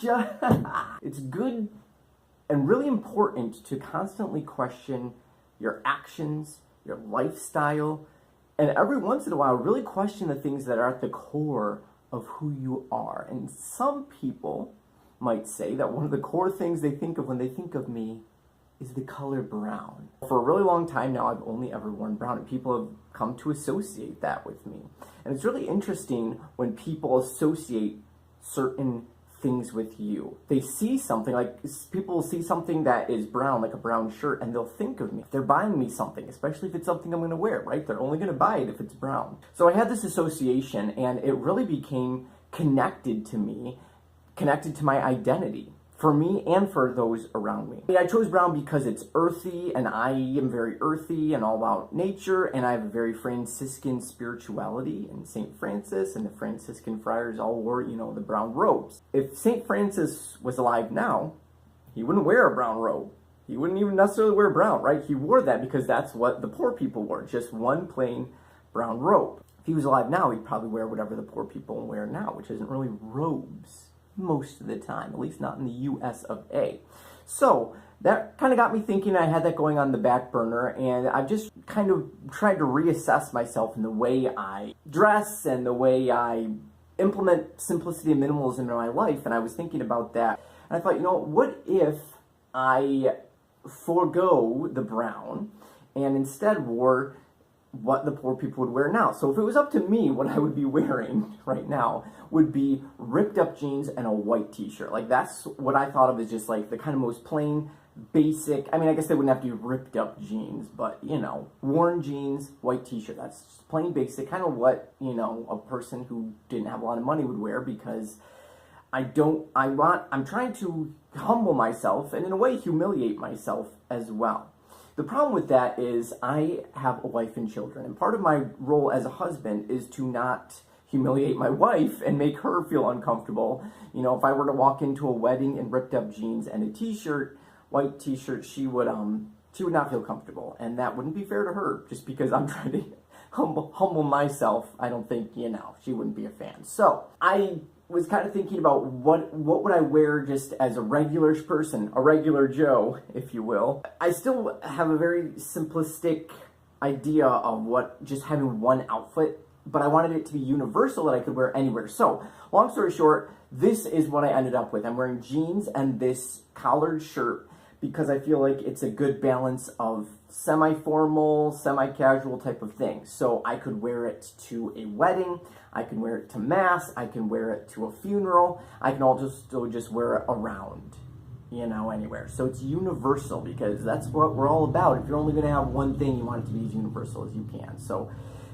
Gotcha! It's good and really important to constantly question your actions, your lifestyle, and every once in a while really question the things that are at the core of who you are. And some people might say that one of the core things they think of when they think of me is the color brown. For a really long time now, I've only ever worn brown, and people have come to associate that with me. And it's really interesting when people associate certain things with you. They see something, like people see something that is brown, like a brown shirt, and they'll think of me. If they're buying me something, especially if it's something I'm gonna wear, right? They're only gonna buy it if it's brown. So I had this association, and it really became connected to me, connected to my identity, for me and for those around me. I chose brown because it's earthy, and I am very earthy and all about nature, and I have a very Franciscan spirituality, and St. Francis and the Franciscan friars all wore, you know, the brown robes. If St. Francis was alive now, he wouldn't wear a brown robe. He wouldn't even necessarily wear brown, right? He wore that because that's what the poor people wore, just one plain brown robe. If he was alive now, he'd probably wear whatever the poor people wear now, which isn't really robes most of the time, at least not in the US of A. So that kind of got me thinking. I had that going on the back burner, and I've just kind of tried to reassess myself in the way I dress and the way I implement simplicity and minimalism in my life. And I was thinking about that, and I thought, you know, what if I forego the brown and instead wore what the poor people would wear now? So if it was up to me, what I would be wearing right now would be ripped up jeans and a white t-shirt. Like, that's what I thought of as just like the kind of most plain, basic, I mean, I guess they wouldn't have to be ripped up jeans, but, you know, worn jeans, white t-shirt. That's just plain basic, kind of what, you know, a person who didn't have a lot of money would wear, because I'm trying to humble myself and in a way humiliate myself as well. The problem with that is I have a wife and children, and part of my role as a husband is to not humiliate my wife and make her feel uncomfortable. You know, if I were to walk into a wedding in ripped up jeans and a t-shirt, white t-shirt, she would not feel comfortable, and that wouldn't be fair to her. Just because I'm trying to humble myself, I don't think, you know, she wouldn't be a fan. So I was kind of thinking about what would I wear just as a regular person, a regular Joe, if you will. I still have a very simplistic idea of what just having one outfit, but I wanted it to be universal, that I could wear anywhere. So, long story short, this is what I ended up with. I'm wearing jeans and this collared shirt because I feel like it's a good balance of semi-formal, semi-casual type of thing. So I could wear it to a wedding, I can wear it to mass, I can wear it to a funeral, I can also just wear it around, you know, anywhere. So it's universal because that's what we're all about. If you're only gonna have one thing, you want it to be as universal as you can. So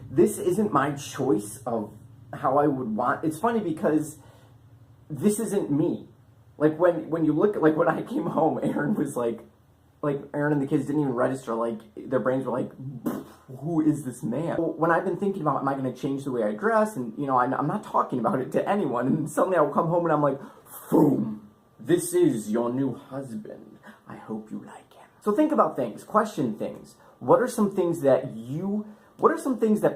this isn't my choice of how I would want. It's funny because this isn't me. Like when you look at, like when I came home, Aaron was like Aaron and the kids didn't even register, like their brains were like, who is this man? When I've been thinking about, am I going to change the way I dress? And, you know, I'm not talking about it to anyone. And suddenly I will come home and I'm like, boom, this is your new husband. I hope you like him. So think about things, question things. What are some things that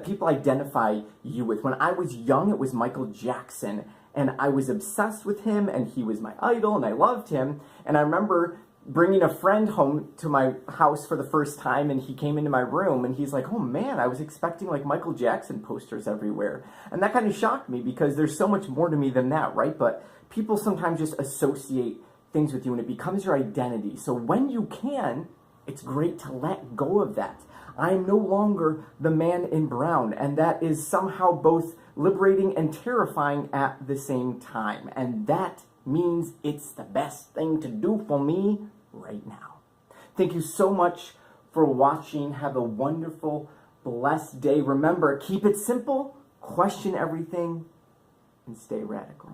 people identify you with? When I was young, it was Michael Jackson, and I was obsessed with him, and he was my idol, and I loved him. And I remember bringing a friend home to my house for the first time, and he came into my room, and he's like, oh man, I was expecting like Michael Jackson posters everywhere. And that kind of shocked me because there's so much more to me than that, right? But people sometimes just associate things with you, and it becomes your identity. So when you can, it's great to let go of that. I'm no longer the man in brown, and that is somehow both liberating and terrifying at the same time. And that means it's the best thing to do for me right now. Thank you so much for watching. Have a wonderful, blessed day. Remember, keep it simple, question everything, and stay radical.